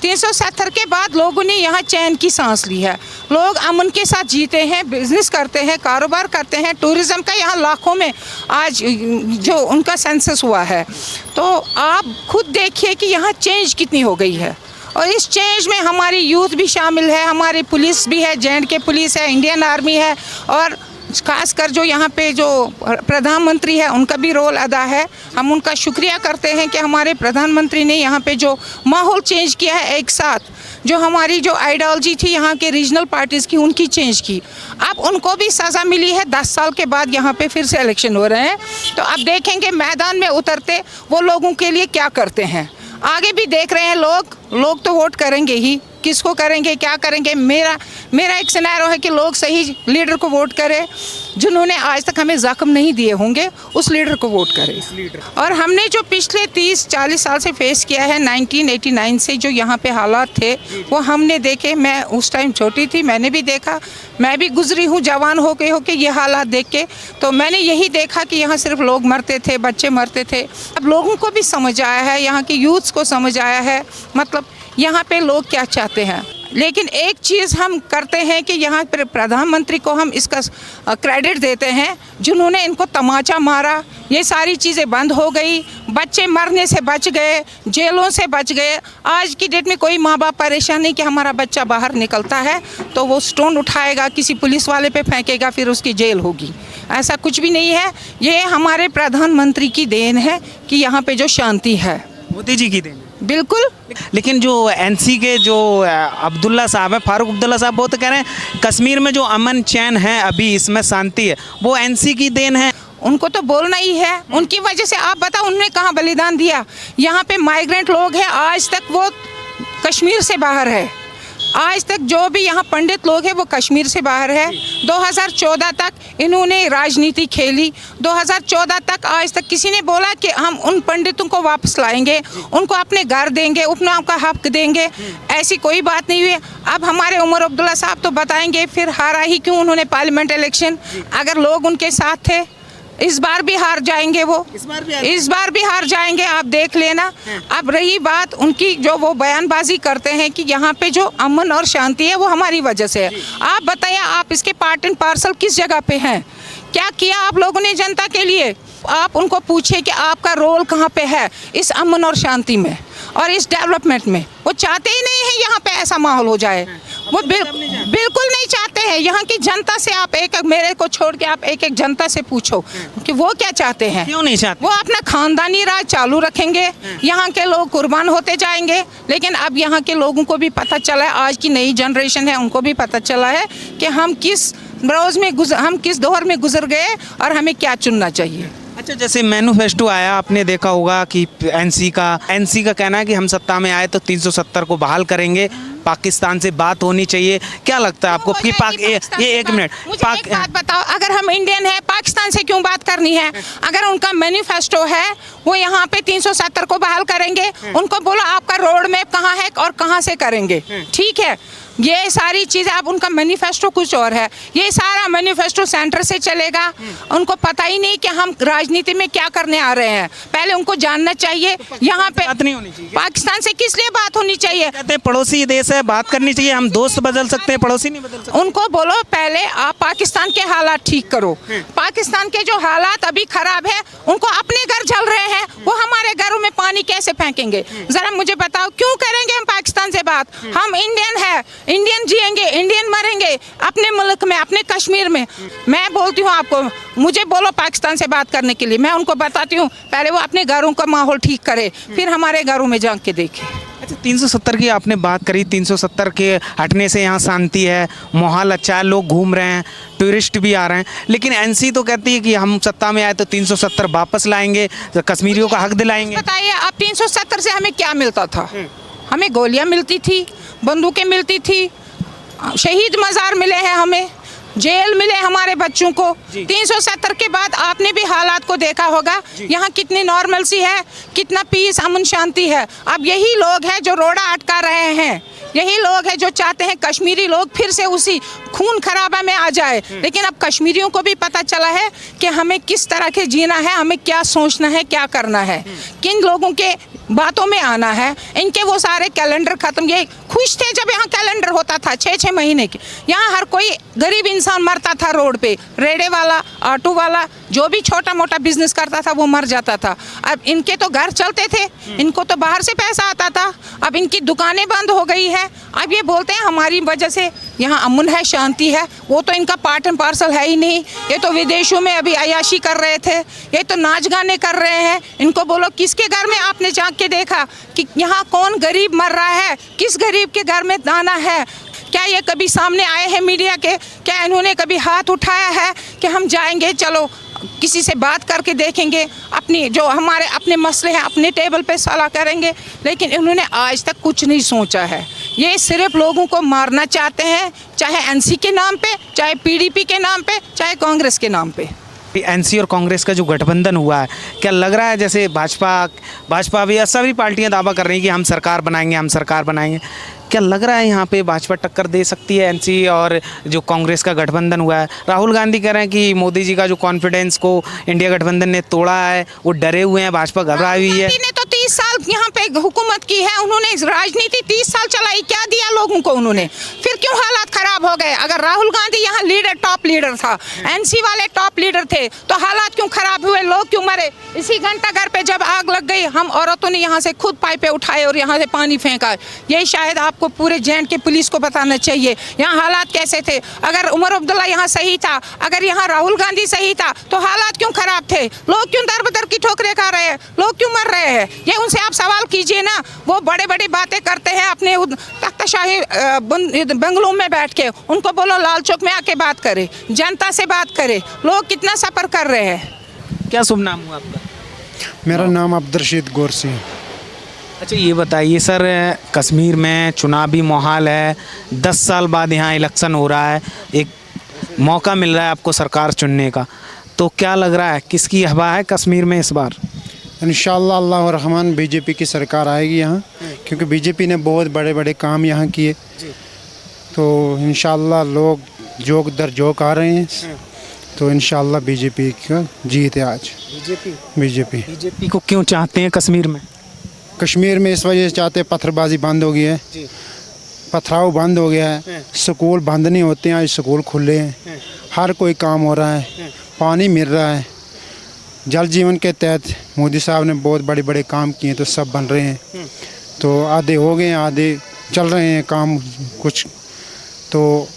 370 के बाद लोगों ने यहाँ चैन की सांस ली है। लोग अमन के साथ जीते हैं, बिजनेस करते हैं, कारोबार करते हैं। टूरिज्म का यहाँ लाखों में आज जो उनका सेंसस हुआ है, तो आप खुद देखिए कि यहाँ चेंज कितनी हो गई है। और इस चेंज में हमारी यूथ भी शामिल है, हमारी पुलिस भी है, J&K पुलिस है, इंडियन आर्मी है, और खासकर जो यहाँ पे जो प्रधानमंत्री है उनका भी रोल अदा है। हम उनका शुक्रिया करते हैं कि हमारे प्रधानमंत्री ने यहाँ पे जो माहौल चेंज किया है एक साथ, जो हमारी जो आइडियोलॉजी थी यहाँ के रीजनल पार्टीज़ की, उनकी चेंज की। अब उनको भी सज़ा मिली है, 10 साल के बाद यहाँ पे फिर से इलेक्शन हो रहे हैं, तो अब देखेंगे मैदान में उतरते वो लोगों के लिए क्या करते हैं। आगे भी देख रहे हैं लोग तो वोट करेंगे ही, किसको करेंगे, क्या करेंगे। मेरा एक सिनेरियो है कि लोग सही लीडर को वोट करें, जिन्होंने आज तक हमें जख्म नहीं दिए होंगे, उस लीडर को वोट करें। और हमने जो पिछले 30-40 साल से फेस किया है, 1989 से जो यहाँ पे हालात थे वो हमने देखे। मैं उस टाइम छोटी थी, मैंने भी देखा, मैं भी गुजरी हूँ जवान होके ये हालात देख के। तो मैंने यही देखा कि यहाँ सिर्फ लोग मरते थे, बच्चे मरते थे। अब लोगों को भी समझ आया है, यहाँ के यूथ्स को समझ आया है, मतलब यहाँ पे लोग क्या चाहते हैं। लेकिन एक चीज़ हम करते हैं कि यहाँ पर प्रधानमंत्री को हम इसका क्रेडिट देते हैं, जिन्होंने इनको तमाचा मारा, ये सारी चीज़ें बंद हो गई, बच्चे मरने से बच गए, जेलों से बच गए। आज की डेट में कोई माँ बाप परेशान नहीं कि हमारा बच्चा बाहर निकलता है तो वो स्टोन उठाएगा, किसी पुलिस वाले पे फेंकेगा, फिर उसकी जेल होगी। ऐसा कुछ भी नहीं है। ये हमारे प्रधानमंत्री की देन है कि यहाँ पे जो शांति है, मोदी जी की देन। बिल्कुल। लेकिन जो एनसी के जो अब्दुल्ला साहब हैं, फारूक अब्दुल्ला साहब, वो तो कह रहे हैं कश्मीर में जो अमन चैन है, अभी इसमें शांति है, वो एनसी की देन है। उनको तो बोलना ही है, उनकी वजह से। आप बताओ उन्होंने कहाँ बलिदान दिया। यहाँ पे माइग्रेंट लोग हैं, आज तक वो कश्मीर से बाहर है। आज तक जो भी यहाँ पंडित लोग हैं वो कश्मीर से बाहर है। 2014 तक इन्होंने राजनीति खेली। 2014 तक आज तक किसी ने बोला कि हम उन पंडितों को वापस लाएंगे, उनको अपने घर देंगे, उपनाम का हक देंगे, ऐसी कोई बात नहीं हुई। अब हमारे उमर अब्दुल्ला साहब तो बताएंगे फिर हारा ही क्यों उन्होंने पार्लियामेंट इलेक्शन। अगर लोग उनके साथ थे, इस बार भी हार जाएंगे वो, इस बार भी हार जाएंगे, आप देख लेना। अब रही बात उनकी, जो वो बयानबाजी करते हैं कि यहाँ पे जो अमन और शांति है वो हमारी वजह से है। आप बताइए, आप इसके पार्ट एंड पार्सल किस जगह पे हैं? क्या किया आप लोगों ने जनता के लिए? आप उनको पूछिए कि आपका रोल कहाँ पे है इस अमन और शांति में और इस डेवलपमेंट में। वो चाहते ही नहीं है यहाँ पे ऐसा माहौल हो जाए, वो बिल्कुल नहीं चाहते हैं। यहाँ की जनता से आप एक मेरे को छोड़ के आप एक जनता से पूछो कि वो क्या चाहते हैं। क्यों नहीं चाहते? वो अपना खानदानी राज चालू रखेंगे, यहाँ के लोग कुर्बान होते जाएंगे। लेकिन अब यहाँ के लोगों को भी पता चला है, आज की नई जनरेशन है, उनको भी पता चला है कि हम किस दौर में गुजर गए और हमें क्या चुनना चाहिए। अच्छा, जैसे मैनिफेस्टो आया, आपने देखा होगा कि एनसी का कहना है कि हम सत्ता में आए तो 370 को बहाल करेंगे, पाकिस्तान से बात होनी चाहिए। क्या लगता है आपको कि एक मिनट, एक बात बताओ, अगर हम इंडियन है, पाकिस्तान से क्यों बात करनी है? अगर उनका मैनिफेस्टो है वो यहाँ पे 370 को बहाल करेंगे, उनको बोलो आपका रोड मैप कहाँ है और कहाँ से करेंगे, ठीक है। ये सारी चीज़ें, अब उनका मैनिफेस्टो कुछ और है, ये सारा मैनिफेस्टो सेंटर से चलेगा। उनको पता ही नहीं कि हम राजनीति में क्या करने आ रहे हैं। पहले उनको जानना चाहिए यहाँ पे बात नहीं होनी चाहिए। पाकिस्तान से किस लिए बात होनी चाहिए? कहते हैं पड़ोसी देश है, बात करनी चाहिए। हम दोस्त बदल सकते हैं, पड़ोसी नहीं बदल सकते। उनको बोलो पहले आप पाकिस्तान के हालात ठीक करो। पाकिस्तान के जो हालात अभी खराब है, उनको अपने घर जल रहे हैं, वो हमारे घरों में पानी कैसे फेंकेंगे? जरा मुझे बताओ, क्यों करेंगे हम पाकिस्तान से बात? हम इंडियन है, इंडियन जिएंगे, इंडियन मरेंगे अपने मुल्क में, अपने कश्मीर में। मैं बोलती हूँ आपको, मुझे बोलो पाकिस्तान से बात करने के लिए, मैं उनको बताती हूँ पहले वो अपने घरों का माहौल ठीक करे, फिर हमारे घरों में जाके देखे। अच्छा, 370 की आपने बात करी, 370 के हटने से यहाँ शांति है, माहौल अच्छा है, लोग घूम रहे हैं, टूरिस्ट भी आ रहे हैं। लेकिन एनसी तो कहती है कि हम सत्ता में आए तो 370 वापस लाएंगे, तो कश्मीरियों का हक दिलाएंगे। बताइए, अब 370 से हमें क्या मिलता था? हमें गोलियां मिलती थी, बंदूकें मिलती थी, शहीद मज़ार मिले हैं, हमें जेल मिले हमारे बच्चों को। 370 के बाद आपने भी हालात को देखा होगा, यहाँ कितनी नॉर्मलसी है, कितना पीस, अमन, शांति है। अब यही लोग हैं जो रोड़ा अटका रहे हैं, यही लोग हैं जो चाहते हैं कश्मीरी लोग फिर से उसी खून खराबा में आ जाए। लेकिन अब कश्मीरियों को भी पता चला है कि हमें किस तरह के जीना है, हमें क्या सोचना है, क्या करना है, किन लोगों के बातों में आना है। इनके वो सारे कैलेंडर ख़त्म, ये खुश थे जब यहाँ कैलेंडर होता था 6-6 महीने के। यहाँ हर कोई गरीब इंसान मरता था रोड पे, रेड़े वाला, ऑटो वाला, जो भी छोटा मोटा बिजनेस करता था वो मर जाता था। अब इनके तो घर चलते थे, इनको तो बाहर से पैसा आता था, अब इनकी दुकानें बंद हो गई है। अब ये बोलते हैं हमारी वजह से यहाँ अमन है, शांति है। वो तो इनका पार्ट एंड पार्सल है ही नहीं। ये तो विदेशों में अभी अयाशी कर रहे थे, ये तो नाच गाने कर रहे हैं। इनको बोलो किसके घर में आपने झांक के देखा कि यहाँ कौन गरीब मर रहा है, किस गरीब के घर में दाना है? क्या ये कभी सामने आए हैं मीडिया के? क्या इन्होंने कभी हाथ उठाया है कि हम जाएंगे, चलो किसी से बात करके देखेंगे, अपनी जो हमारे अपने मसले हैं अपने टेबल पे सलाह करेंगे? लेकिन इन्होंने आज तक कुछ नहीं सोचा है। ये सिर्फ लोगों को मारना चाहते हैं, चाहे एनसी के नाम पे, चाहे पीडीपी के नाम पे, चाहे कांग्रेस के नाम पे। एनसी और कांग्रेस का जो गठबंधन हुआ है, क्या लग रहा है जैसे भाजपा भी, सभी पार्टियां दावा कर रही हैं कि हम सरकार बनाएंगे, हम सरकार बनाएंगे, क्या लग रहा है यहाँ पे भाजपा टक्कर दे सकती है एनसी और जो कांग्रेस का गठबंधन हुआ है? राहुल गांधी कह रहे हैं कि मोदी जी का जो कॉन्फिडेंस को इंडिया गठबंधन ने तोड़ा है, वो डरे हुए हैं, भाजपा घबराई हुई है। ने तो 30 साल यहाँ पे हुकूमत की है, उन्होंने राजनीति 30 साल चलाई, क्या दिया लोगों को उन्होंने? फिर क्यों हालात खराब हो गए? अगर राहुल गांधी यहाँ लीडर, टॉप लीडर था, एनसी वाले टॉप लीडर थे, तो हालात क्यों खराब हुए, लोग क्यों मरे? इसी घंटा घर पे जब आग लग गई, हम औरतों ने यहाँ से खुद पाइपें उठाए और यहाँ से पानी फेंका। ये शायद आपको पूरे जेएंड के पुलिस को बताना चाहिए यहाँ हालात कैसे थे। अगर उमर अब्दुल्ला यहाँ सही था, अगर यहाँ राहुल गांधी सही था, तो हालात क्यों खराब थे? लोग क्यों दर बदर की ठोकरें खा रहे हैं, लोग क्यों मर रहे हैं? ये उनसे आप सवाल कीजिए ना। वो बड़े बड़ी बातें करते हैं अपने तख्ताशाही बंगलों में बैठ के, उनको बोलो लाल चौक में आके बात करे, जनता से बात करे। लोग कितना सफ़र कर रहे हैं। क्या शुभ नाम हुआ आपका? मेरा नाम अब्दुलरशीद गोरसी है। अच्छा ये बताइए सर, कश्मीर में चुनावी माहौल है, 10 साल बाद यहाँ इलेक्शन हो रहा है, एक मौका मिल रहा है आपको सरकार चुनने का, तो क्या लग रहा है किसकी हवा है कश्मीर में इस बार? इंशाअल्लाह अल्लाह रहमान बीजेपी की सरकार आएगी यहाँ, क्योंकि बीजेपी ने बहुत बड़े बड़े काम यहाँ किए। तो इंशाअल्लाह लोग जोक दर जोक आ रहे हैं, तो इंशाअल्लाह बीजेपी का जीत है आज। बीजेपी को क्यों चाहते हैं कश्मीर में? कश्मीर में इस वजह से चाहते हैं, पत्थरबाजी बंद हो गई है, पथराव बंद हो गया है, स्कूल बंद नहीं होते हैं, आज स्कूल खुले हैं, हर कोई काम हो रहा है, पानी मिल रहा है। जल जीवन के तहत मोदी साहब ने बहुत बड़े बड़े काम किए, तो सब बन रहे हैं। तो आधे हो गए, आधे चल रहे हैं काम कुछ। तो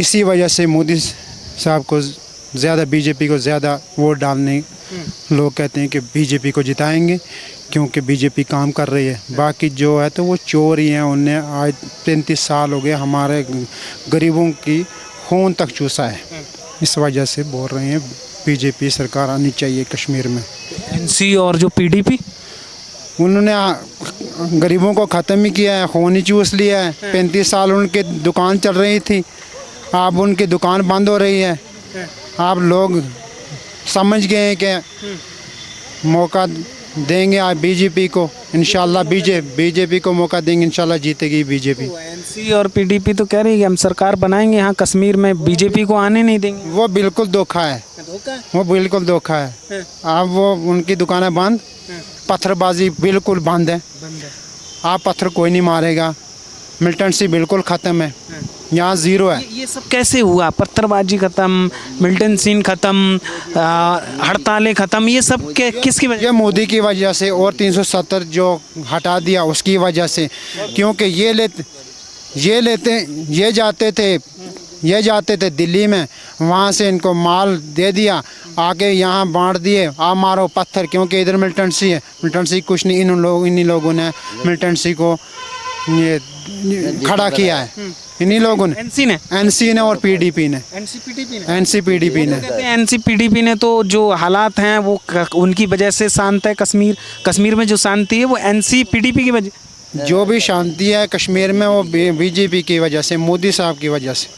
इसी वजह से मोदी साहब को ज़्यादा, बीजेपी को ज़्यादा वोट डालने लोग कहते हैं कि बीजेपी को जिताएंगे, क्योंकि बीजेपी काम कर रही है। बाकी जो है तो वो चोर ही हैं, उनने आज 33 साल हो गए हमारे गरीबों की खून तक चूसा है। इस वजह से बोल रहे हैं बीजेपी सरकार आनी चाहिए कश्मीर में। एनसी और जो पीडीपी, उन्होंने गरीबों को ख़त्म ही किया है, खून ही चूस लिया है। 35 साल उनकी दुकान चल रही थी, अब उनकी दुकान बंद हो रही है। आप लोग समझ गए हैं कि मौका देंगे आज बीजेपी को, इंशाल्लाह बीजेपी को मौका देंगे, इंशाल्लाह जीतेगी बीजेपी। एनसी और पीडीपी तो कह रही है कि हम सरकार बनाएंगे यहाँ कश्मीर में, बीजेपी को आने नहीं देंगे। वो बिल्कुल धोखा है, वो बिल्कुल धोखा है। अब वो उनकी दुकानें बंद, पत्थरबाजी बिल्कुल बंद है। आप पत्थर कोई नहीं मारेगा, मिलिटेंसी बिल्कुल ख़त्म है, यहाँ ज़ीरो है। ये सब कैसे हुआ? पत्थरबाजी ख़त्म, मिलिटेंसी ख़त्म, हड़तालें ख़त्म, ये सब किसकी वजह? ये मोदी की वजह से, और 370 जो हटा दिया उसकी वजह से। क्योंकि ये जाते थे दिल्ली में, वहाँ से इनको माल दे दिया, आके यहाँ बांट दिए, आप मारो पत्थर, क्योंकि इधर मिलिटेंसी है। मिलिटेंसी कुछ नहीं, इन्हीं लोगों ने मिलिटेंसी को ये खड़ा किया है, इन्हीं लोगों ने, एनसी ने और पीडीपी ने। एनसी पीडीपी ने तो जो हालात हैं वो उनकी वजह से शांत है कश्मीर में जो शांति है वो एनसी पीडीपी की वजह। जो भी शांति है कश्मीर में वो बीजेपी की वजह से, मोदी साहब की वजह से,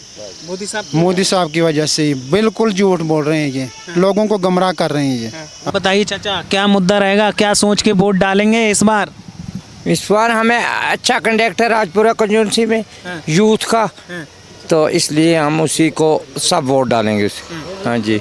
मोदी साहब की वजह से। बिल्कुल झूठ बोल रहे हैं, ये लोगों को गुमराह कर रहे हैं ये। बताइए चाचा, क्या मुद्दा रहेगा, क्या सोच के वोट डालेंगे इस बार? इस बार हमें अच्छा कंडक्टर राजपुरा कंस्टिट्यूंसी में यूथ का, तो इसलिए हम उसी को सब वोट डालेंगे उसे। हाँ जी।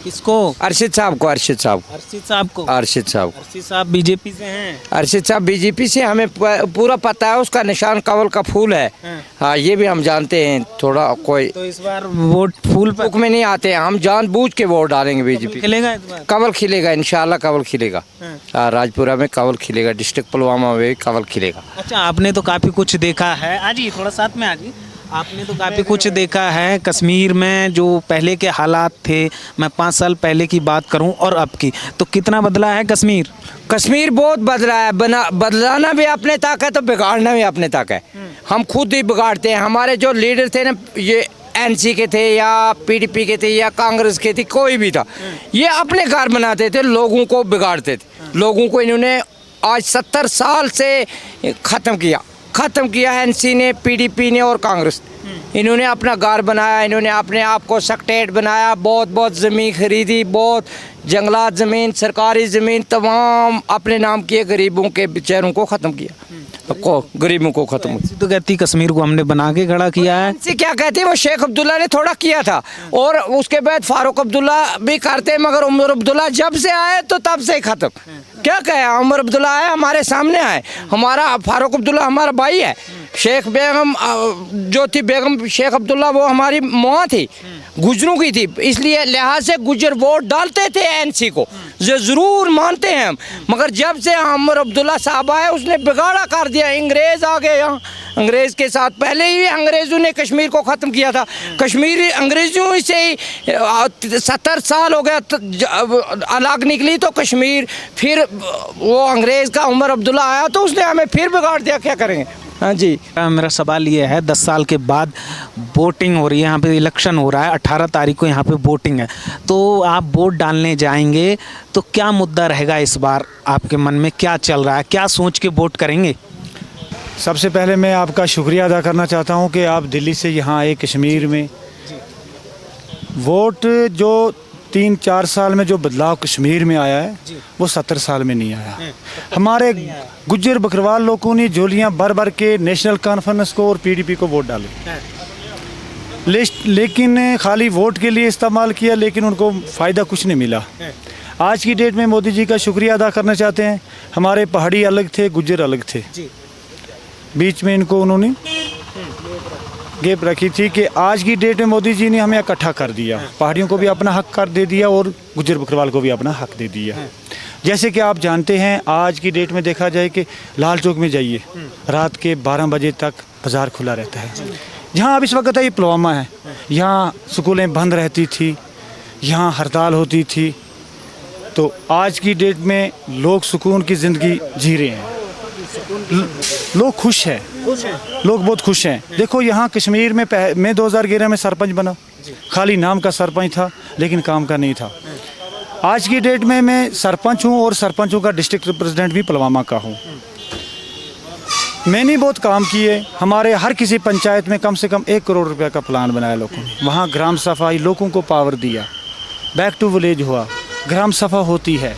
किसको? अरशद साहब को, अरशद साहब, अर्शिद साहब को। अरशद साहब, अर्शिद साहब बीजेपी से हैं। अरशद साहब बीजेपी से, हमें पूरा पता है। उसका निशान कमल का फूल है। हाँ, ये भी हम जानते हैं। थोड़ा कोई तो इस बार वोट फूल पे बुक में नहीं आते हैं, हम जानबूझ के वोट डालेंगे बीजेपी। खिलेगा इस बार? कमल खिलेगा, इंशाल्लाह कमल खिलेगा। हाँ, राजपुरा में कमल खिलेगा, डिस्ट्रिक्ट पुलवामा में भी कमल खिलेगा। अच्छा, आपने तो काफ़ी कुछ देखा है। आजी थोड़ा साथ में आजी। आपने तो काफ़ी कुछ देखा है कश्मीर में, जो पहले के हालात थे, मैं 5 साल पहले की बात करूं और अब की, तो कितना बदला है कश्मीर? कश्मीर बहुत बदला है। बदलाना भी अपने तक है तो बिगाड़ना भी अपने तक है। हम खुद ही बिगाड़ते हैं। हमारे जो लीडर थे ना, ये एनसी के थे या पीडीपी के थे या कांग्रेस के थे, कोई भी था, ये अपने घर बनाते थे, लोगों को बिगाड़ते थे। लोगों को इन्होंने आज 70 साल से ख़त्म किया एनसी ने, पीडीपी ने और कांग्रेस ने। इन्होंने अपना घर बनाया, इन्होंने अपने आप को सेक्रेटेरिएट बनाया, बहुत ज़मीन खरीदी, बहुत जंगलात ज़मीन, सरकारी ज़मीन तमाम अपने नाम किए, गरीबों के बेचारों को ख़त्म किया, गरीबों को ख़त्म किया। तो कहती कश्मीर को हमने बना के खड़ा किया है। से क्या कहते हैं, वो शेख अब्दुल्ला ने थोड़ा किया था और उसके बाद फारूक अब्दुल्ला भी करते हैं, मगर उमर अब्दुल्ला जब से आए तो तब से ही ख़त्म। क्या कहे, उमर अब्दुल्ला आए, हमारे सामने आए, हमारा फारूक अब्दुल्ला हमारा भाई है। शेख बेगम जो थी, बेगम शेख अब्दुल्ला, वो हमारी माँ थी, गुजरों की थी, इसलिए लिहाज से गुजर वोट डालते थे एनसी को, जो ज़रूर मानते हैं हम। मगर जब से उमर अब्दुल्ला साहब आए, उसने बिगाड़ा कर दिया। अंग्रेज़ आ गए यहाँ, अंग्रेज़ के साथ पहले ही अंग्रेज़ों ने कश्मीर को ख़त्म किया था। कश्मीर अंग्रेज़ों से ही 70 साल हो गया अलग निकली, तो कश्मीर फिर वो अंग्रेज़ का उमर अब्दुल्ला आया तो उसने हमें फिर बिगाड़ दिया। क्या करेंगे? हाँ जी, मेरा सवाल ये है, 10 साल के बाद वोटिंग हो रही है, यहाँ पे इलेक्शन हो रहा है, 18 तारीख को यहाँ पे वोटिंग है, तो आप वोट डालने जाएंगे तो क्या मुद्दा रहेगा इस बार? आपके मन में क्या चल रहा है, क्या सोच के वोट करेंगे? सबसे पहले मैं आपका शुक्रिया अदा करना चाहता हूं कि आप दिल्ली से यहाँ आए कश्मीर में। वोट जो 3-4 साल में जो बदलाव कश्मीर में आया है, वो 70 साल में नहीं आया। हमारे गुज्जर बकरवाल लोगों ने झोलियाँ भर भर के नेशनल कॉन्फ्रेंस को और पीडीपी को वोट डाले, लेकिन खाली वोट के लिए इस्तेमाल किया, लेकिन उनको फ़ायदा कुछ नहीं मिला। आज की डेट में मोदी जी का शुक्रिया अदा करना चाहते हैं। हमारे पहाड़ी अलग थे, गुज्जर अलग थे, बीच में इनको उन्होंने गैप रखी थी कि आज की डेट में मोदी जी ने हमें इकट्ठा कर दिया, पहाड़ियों को भी अपना हक कर दे दिया और गुज्जर बकरवाल को भी अपना हक दे दिया। जैसे कि आप जानते हैं, आज की डेट में देखा जाए कि लाल चौक में जाइए, रात के 12 बजे तक बाज़ार खुला रहता है। जहाँ अब इस वक्त है ये पुलवामा है, यहाँ स्कूलें बंद रहती थी, यहाँ हड़ताल होती थी, तो आज की डेट में लोग सुकून की ज़िंदगी जी रहे हैं, लोग खुश हैं, लोग बहुत खुश हैं। देखो यहाँ कश्मीर में मैं 2011 में सरपंच बना, खाली नाम का सरपंच था लेकिन काम का नहीं था। आज की डेट में मैं सरपंच हूँ और सरपंचों का डिस्ट्रिक्ट प्रेसिडेंट भी पुलवामा का हूँ। मैंने बहुत काम किए। हमारे हर किसी पंचायत में कम से कम 1 करोड़ रुपए का प्लान बनाया लोगों ने, वहाँ ग्राम सफाई, लोगों को पावर दिया, बैक टू विलेज हुआ, ग्राम सफा होती है,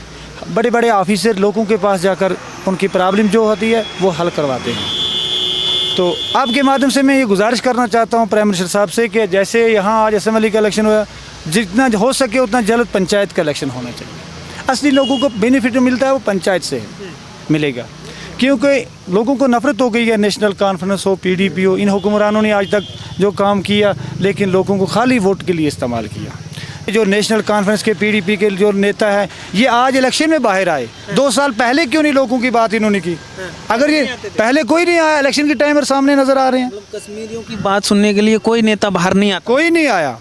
बड़े बड़े ऑफिसर लोगों के पास जाकर उनकी प्रॉब्लम जो होती है वो हल करवाते हैं। तो आपके माध्यम से मैं ये गुजारिश करना चाहता हूँ प्राइम मिनिस्टर साहब से कि जैसे यहाँ आज असेंबली का इलेक्शन हुआ, जितना हो सके उतना जल्द पंचायत का इलेक्शन होना चाहिए। असली लोगों को बेनिफिट मिलता है वो पंचायत से मिलेगा, क्योंकि लोगों को नफरत हो गई है, नेशनल कॉन्फ्रेंस हो, पीडीपी हो, इन हुक्मरानों ने आज तक जो काम किया लेकिन लोगों को खाली वोट के लिए इस्तेमाल किया। जो नेशनल कॉन्फ्रेंस के पीडीपी के जो नेता है, ये आज इलेक्शन में बाहर आए। 2 साल पहले क्यों नहीं लोगों की बात इन्होंने की? अगर ये पहले कोई नहीं आया, इलेक्शन के टाइम पर सामने नजर आ रहे हैं। कश्मीरियों की बात सुनने के लिए कोई नेता बाहर नहीं आता, कोई नहीं आया।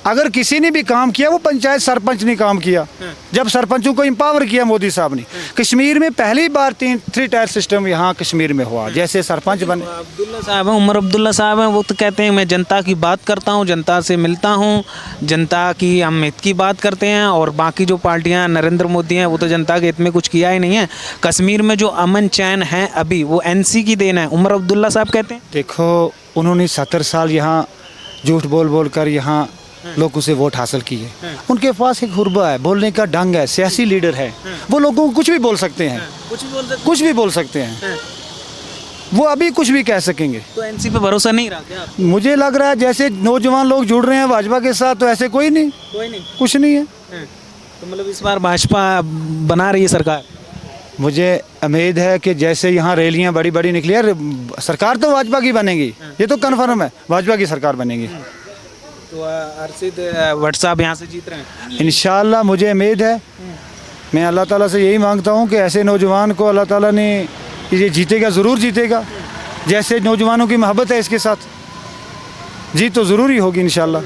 अगर किसी ने भी काम किया वो पंचायत सरपंच ने काम किया, जब सरपंचों को एम्पावर किया मोदी साहब ने। कश्मीर में पहली बार 3 टायर सिस्टम यहाँ कश्मीर में हुआ, जैसे सरपंच बने अब्दुल्ला साहब हैं, उमर अब्दुल्ला साहब हैं, वो तो कहते हैं मैं जनता की बात करता हूँ, जनता से मिलता हूँ, जनता की हम हित की बात करते हैं, और बाकी जो पार्टियां नरेंद्र मोदी हैं वो तो जनता के हित में कुछ किया ही नहीं है। कश्मीर में जो अमन चैन है अभी वो एनसी की देन है, उमर अब्दुल्ला साहब कहते हैं। देखो, उन्होंने 70 साल यहाँ झूठ बोल बोल कर यहाँ लोगों से वोट हासिल किए। उनके पास एक हुर्बा है, बोलने का ढंग है, सियासी लीडर है, वो लोगों को कुछ भी बोल सकते हैं, कुछ भी बोल सकते हैं। वो अभी कुछ भी कह सकेंगे। तो एनसी पे भरोसा नहीं रहा क्या आप? मुझे लग रहा है जैसे नौजवान लोग जुड़ रहे हैं भाजपा के साथ, तो ऐसे कोई नहीं, कोई नहीं। कुछ नहीं है। तो मतलब इस बार भाजपा बना रही है सरकार? मुझे उम्मीद है कि जैसे यहाँ रैलियाँ बड़ी बड़ी निकली है, सरकार तो भाजपा की बनेगी, ये तो कन्फर्म है, भाजपा की सरकार बनेगी। तो अर्शिद भट्ट साहब यहाँ से जीत रहे हैं? इंशाल्लाह मुझे उम्मीद है। मैं अल्लाह ताला से यही मांगता हूँ कि ऐसे नौजवान को अल्लाह ताला ने, ये जीतेगा, ज़रूर जीतेगा। जैसे नौजवानों की मोहब्बत है इसके साथ, जीत तो ज़रूरी होगी इंशाल्लाह।